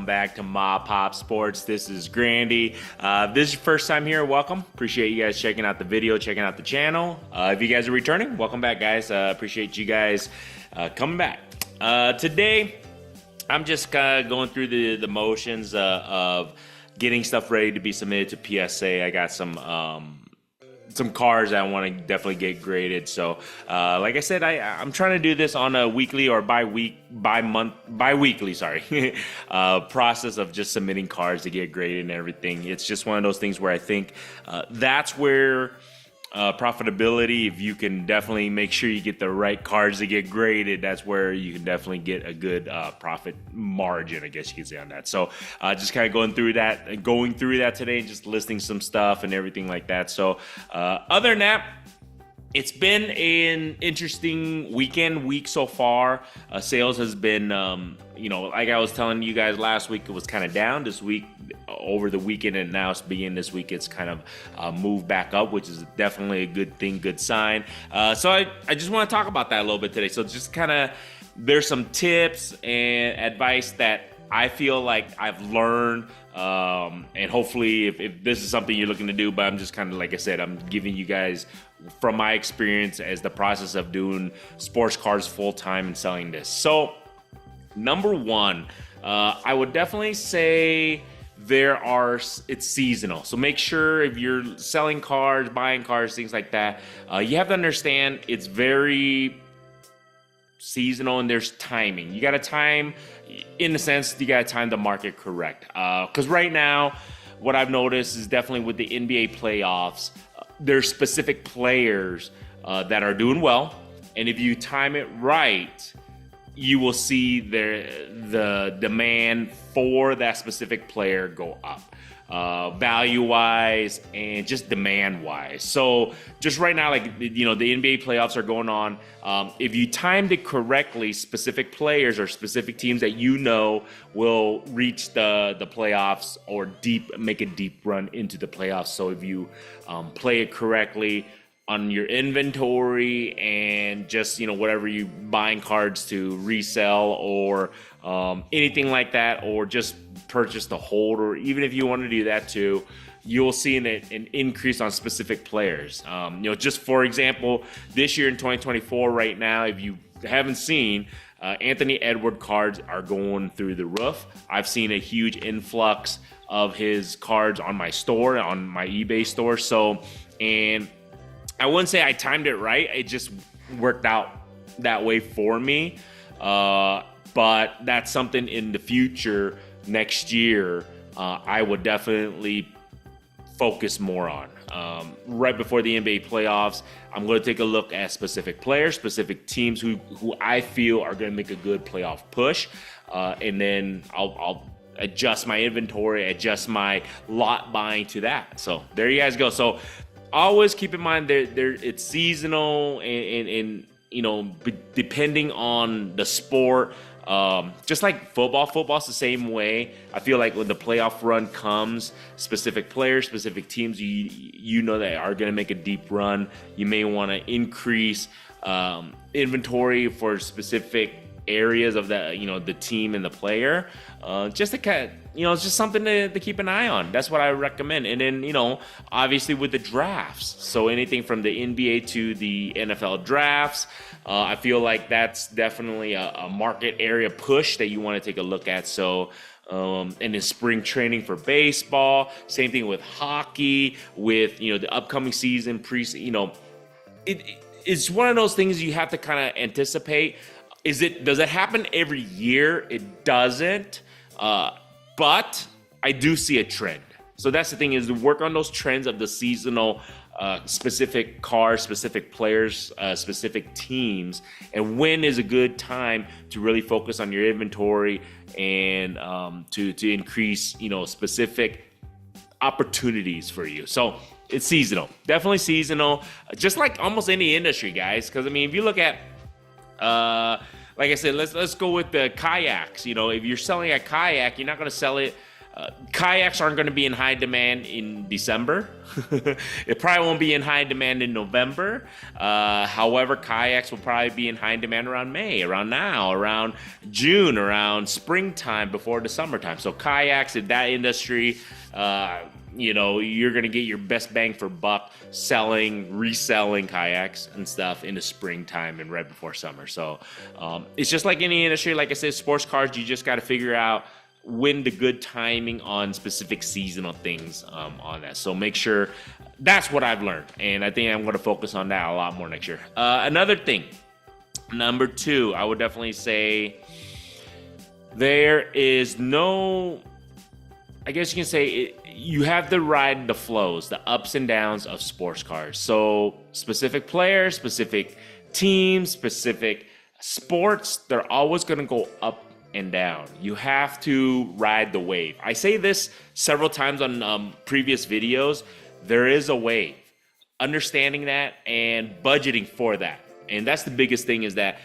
back to MAPOP Sports. This is Grandy. If this is your first time here, welcome. Appreciate you guys checking out the video, checking out the channel. If you guys are returning, welcome back, guys. Appreciate you guys coming back. Today, I'm just going through the motions of getting stuff ready to be submitted to PSA. I got some cards that I want to definitely get graded. So, like I said, I'm trying to do this on a weekly or bi-weekly process of just submitting cards to get graded and everything. It's just one of those things where I think that's where profitability, if you can definitely make sure you get the right cards to get graded, that's where you can definitely get a good profit margin, I guess you could say, on that. So just kind of going through that today and just listing some stuff and everything like that. So other than that, it's been an interesting week so far. Sales has been, like I was telling you guys last week, it was kind of down. This week, over the weekend, and now it's beginning this week, it's kind of moved back up, which is definitely a good thing, good sign. So I just want to talk about that a little bit today. So just kind of, there's some tips and advice that I feel like I've learned, and hopefully if this is something you're looking to do, but I'm just kind of, like I said, I'm giving you guys from my experience as the process of doing sports cards full-time and selling this. So number one, I would definitely say it's seasonal. So make sure if you're selling cards, buying cards, things like that, you have to understand it's very seasonal and there's timing. You got to time, in a sense, you got to time the market correct. Because right now, what I've noticed is definitely with the NBA playoffs, there's specific players that are doing well. And if you time it right, you will see the demand for that specific player go up, value-wise and just demand-wise. So just right now, like, the NBA playoffs are going on. If you timed it correctly, specific players or specific teams that will reach the playoffs or make a deep run into the playoffs. So if you play it correctly on your inventory and just, whatever you buying cards to resell or anything like that, or just purchase to hold, or even if you want to do that too, you'll see an increase on specific players. Just for example, this year in 2024 right now, if you haven't seen, Anthony Edwards cards are going through the roof. I've seen a huge influx of his cards on my store, on my eBay store. So, and I wouldn't say I timed it right. It just worked out that way for me. But that's something in the future, next year, I would definitely focus more on. Right before the NBA playoffs, I'm going to take a look at specific players, specific teams who I feel are going to make a good playoff push. And then I'll adjust my inventory, adjust my lot buying to that. So there you guys go. So always keep in mind it's seasonal and depending on the sport. Just like football's the same way. I feel like when the playoff run comes, specific players, specific teams, that are going to make a deep run. You may want to increase inventory for specific areas of the team and the player, just to kind of, it's just something to keep an eye on. That's what I recommend. And then, obviously with the drafts, so anything from the NBA to the NFL drafts, I feel like that's definitely a market area push that you want to take a look at. So, and then spring training for baseball, same thing with hockey, with, the upcoming season, it's one of those things you have to kind of anticipate. Does it happen every year? It doesn't. But I do see a trend. So that's the thing, is to work on those trends of the seasonal, specific cars, specific players, specific teams, and when is a good time to really focus on your inventory and to increase, specific opportunities for you. So it's seasonal, definitely seasonal, just like almost any industry, guys. Because if you look at like I said, let's go with the kayaks. If you're selling a kayak, you're not going to sell it Kayaks aren't going to be in high demand in December. It probably won't be in high demand in November. However, kayaks will probably be in high demand around May, around now, around June, around springtime before the summertime. So kayaks in that industry, you're going to get your best bang for buck reselling kayaks and stuff in the springtime and right before summer. So it's just like any industry. Like I said, sports cars, you just got to figure out when the good timing on specific seasonal things on that. So make sure, that's what I've learned. And I think I'm going to focus on that a lot more next year. Another thing, number 2, I would definitely say there is no, I guess you can say you have to ride the flows, the ups and downs of sports cars. So specific players, specific teams, specific sports, they're always going to go up and down. You have to ride the wave. I say this several times on previous videos. There is a wave. Understanding that and budgeting for that. And that's the biggest thing, is that,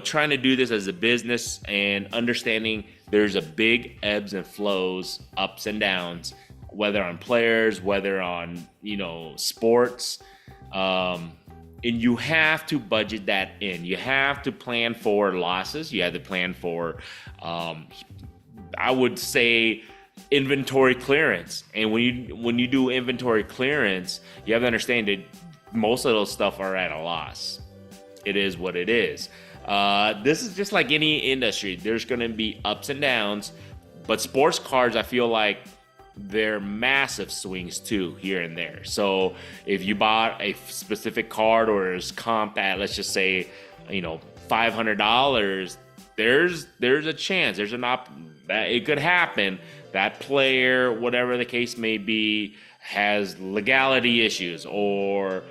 trying to do this as a business and understanding there's a big ebbs and flows, ups and downs, whether on players, whether on, sports. And you have to budget that in. You have to plan for losses. You have to plan for, I would say, inventory clearance. And when you do inventory clearance, you have to understand that most of those stuff are at a loss. It is what it is. This is just like any industry. There's going to be ups and downs, but sports cars, I feel like, they're massive swings too, here and there. So if you bought a specific card or is comped at, let's just say, $500, there's a chance, that it could happen. That player, whatever the case may be, has legality issues or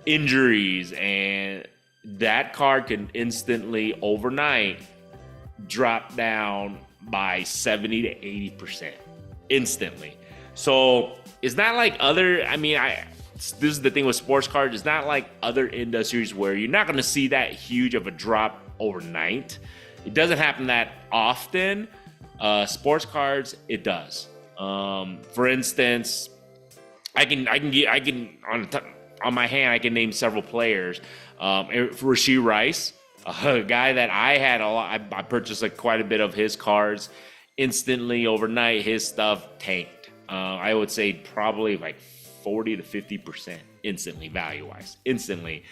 injuries, and that card can instantly, overnight, drop down by 70 to 80%. Instantly. So it's not like this is the thing with sports cards. It's not like other industries where you're not going to see that huge of a drop overnight. It doesn't happen that often. Sports cards, it does. For instance, I can on my hand, I can name several players. Rashee Rice, a guy that I had I purchased quite a bit of his cards. Instantly, overnight, his stuff tanked. I would say probably like 40 to 50% instantly, value-wise. Instantly,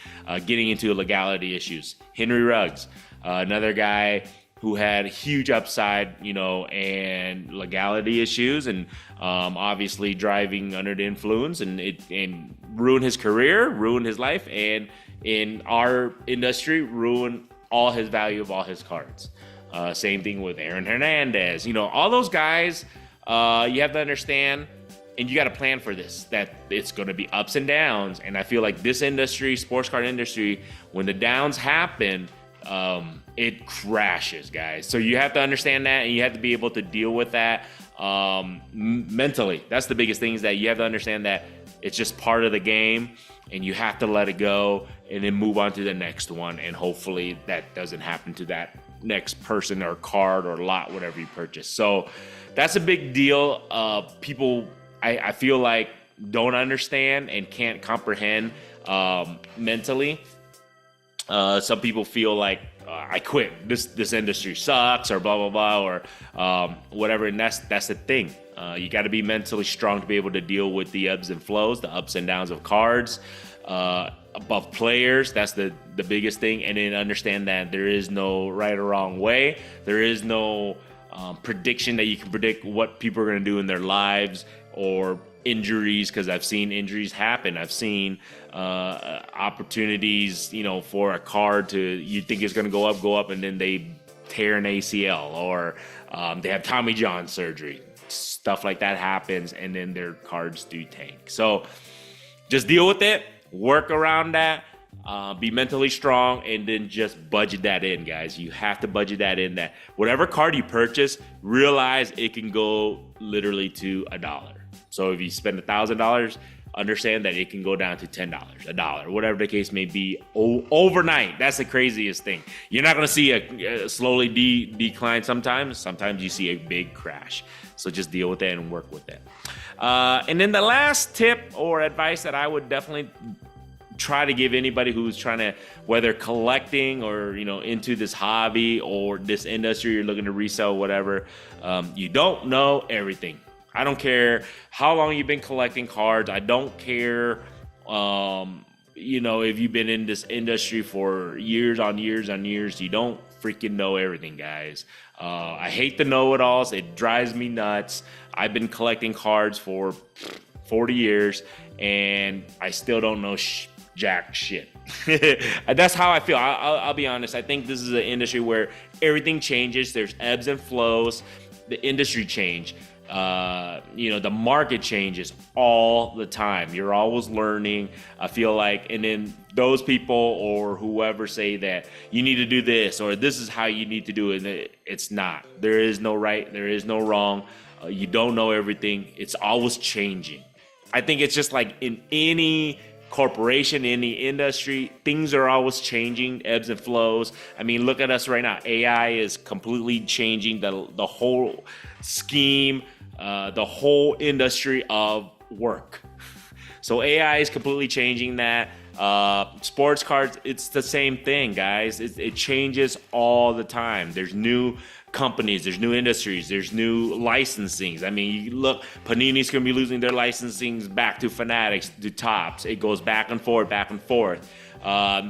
getting into legality issues. Henry Ruggs, another guy who had huge upside, and legality issues, and obviously driving under the influence, and ruined his career, ruined his life, and in our industry, ruined all his value of all his cards. Same thing with Aaron Hernandez. All those guys, you have to understand, and you got to plan for this, that it's going to be ups and downs. And I feel like this industry, sports card industry, when the downs happen, it crashes, guys. So you have to understand that, and you have to be able to deal with that mentally. That's the biggest thing, is that you have to understand that it's just part of the game, and you have to let it go and then move on to the next one. And hopefully that doesn't happen to that next person or card or lot, whatever you purchase. So that's a big deal. People, I feel like, don't understand and can't comprehend mentally. Some people feel like, I quit, this industry sucks, or blah blah blah, or whatever. And that's the thing. You got to be mentally strong to be able to deal with the ebbs and flows, the ups and downs of cards, above players. That's the biggest thing. And then understand that there is no right or wrong way. There is no prediction that you can predict what people are going to do in their lives, or injuries, because I've seen injuries happen. I've seen opportunities, for a card to, you think it's going to go up, and then they tear an ACL, or they have Tommy John surgery. Stuff like that happens, and then their cards do tank. So just deal with it, work around that, be mentally strong, and then just budget that in, guys. You have to budget that in, that whatever card you purchase, realize it can go literally to $1. So if you spend $1,000, understand that it can go down to $10, $1, whatever the case may be, overnight. That's the craziest thing. You're not going to see a slowly decline sometimes. Sometimes you see a big crash. So just deal with it and work with it. And then the last tip or advice that I would definitely try to give anybody who's trying to, whether collecting or, you know, into this hobby or this industry, you're looking to resell, whatever, you don't know everything. I don't care how long you've been collecting cards. I don't care, you know, if you've been in this industry for years on years on years. You don't freaking know everything, guys. I hate the know-it-alls. It drives me nuts. I've been collecting cards for 40 years, and I still don't know jack shit. That's how I feel. I'll be honest. I think this is an industry where everything changes. There's ebbs and flows. The industry change. You know, the market changes all the time. You're always learning, I feel like. And then those people or whoever say that you need to do this or this is how you need to do it, it's not. There is no right, there is no wrong. You don't know everything. It's always changing. I think it's just like in any corporation, in the industry, things are always changing, ebbs and flows. I mean, look at us right now. AI is completely changing the whole scheme, the whole industry of work. So AI is completely changing that. Sports cards, it's the same thing, guys. It changes all the time. There's new companies, there's new industries, there's new licensings. I mean, you look, Panini's gonna be losing their licensings back to Fanatics, to Topps. It goes back and forth, back and forth.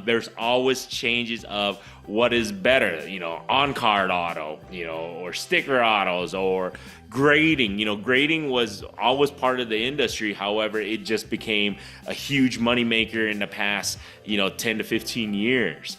There's always changes of what is better, you know, on-card auto, you know, or sticker autos, or grading. You know, grading was always part of the industry. However, it just became a huge moneymaker in the past, you know, 10 to 15 years.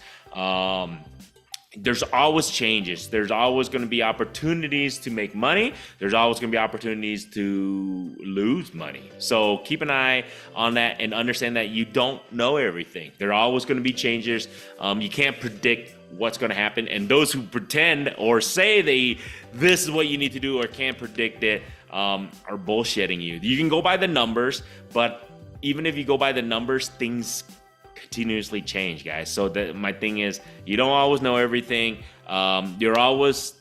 There's always changes. There's always going to be opportunities to make money. There's always going to be opportunities to lose money. So keep an eye on that and understand that you don't know everything. There are always going to be changes. You can't predict what's going to happen. And those who pretend or say this is what you need to do or can't predict it are bullshitting you. You can go by the numbers, but even if you go by the numbers, things continuously change, guys. So my thing is, you don't always know everything. You're always,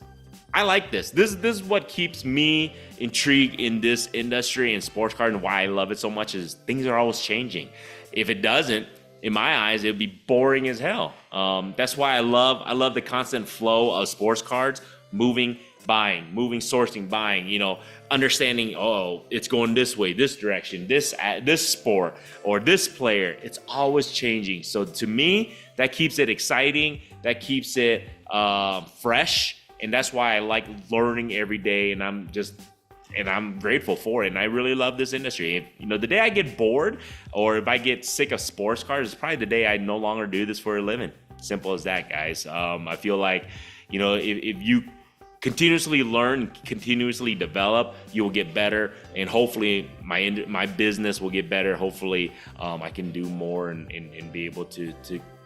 I like this. This is what keeps me intrigued in this industry and sports card, and why I love it so much is things are always changing. If it doesn't, in my eyes, it would be boring as hell. That's why I love the constant flow of sports cards, moving, sourcing, buying, you know, understanding, oh, it's going this way, this direction, this sport or this player. It's always changing. So to me, that keeps it exciting, that keeps it fresh, and that's why I like learning every day, and I'm grateful for it. And I really love this industry. If, you know, the day I get bored or if I get sick of sports cards, it's probably the day I no longer do this for a living. Simple as that, guys. I feel like, you know, if you continuously learn, continuously develop, you will get better, and hopefully my business will get better. Hopefully I can do more and be able to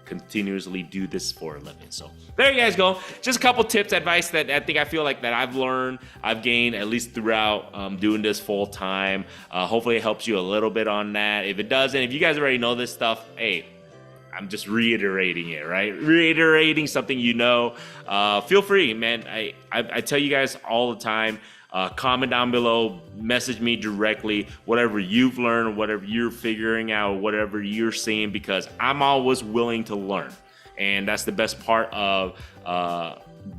continuously do this for a living. So there you guys go. Just a couple tips, advice that I feel like that I've learned, I've gained at least throughout doing this full time. Hopefully it helps you a little bit on that. If it doesn't, if you guys already know this stuff, hey, I'm just reiterating it, right? Reiterating something you know. Feel free, man. I tell you guys all the time, comment down below, message me directly, whatever you've learned, whatever you're figuring out, whatever you're seeing, because I'm always willing to learn. And that's the best part of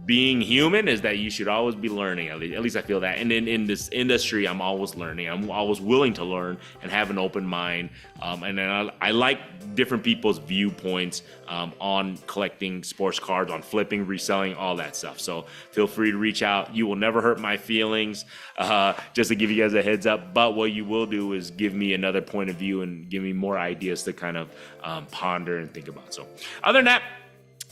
being human, is that you should always be learning. At least I feel that. And in this industry, I'm always learning. I'm always willing to learn and have an open mind. And then I like different people's viewpoints on collecting sports cards, on flipping, reselling, all that stuff. So feel free to reach out. You will never hurt my feelings, just to give you guys a heads up. But what you will do is give me another point of view and give me more ideas to kind of ponder and think about. So other than that,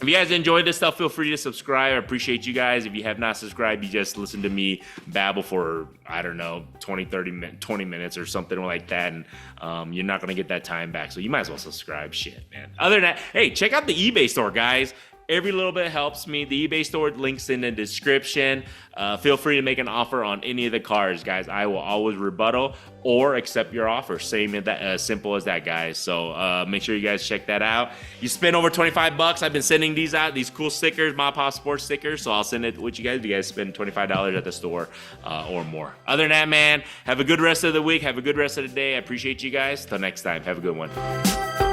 if you guys enjoyed this stuff, feel free to subscribe. I appreciate you guys. If you have not subscribed, you just listen to me babble for, I don't know, 20 minutes or something like that. And you're not going to get that time back. So you might as well subscribe. Shit, man. Other than that, hey, check out the eBay store, guys. Every little bit helps me. The eBay store link's in the description. Feel free to make an offer on any of the cards, guys. I will always rebuttal or accept your offer. Simple as that, guys. So make sure you guys check that out. You spend over 25 bucks. I've been sending these out, these cool stickers, MAPOP Sports stickers. So I'll send it with you guys if you guys spend $25 at the store or more. Other than that, man, have a good rest of the week. Have a good rest of the day. I appreciate you guys. Till next time, have a good one.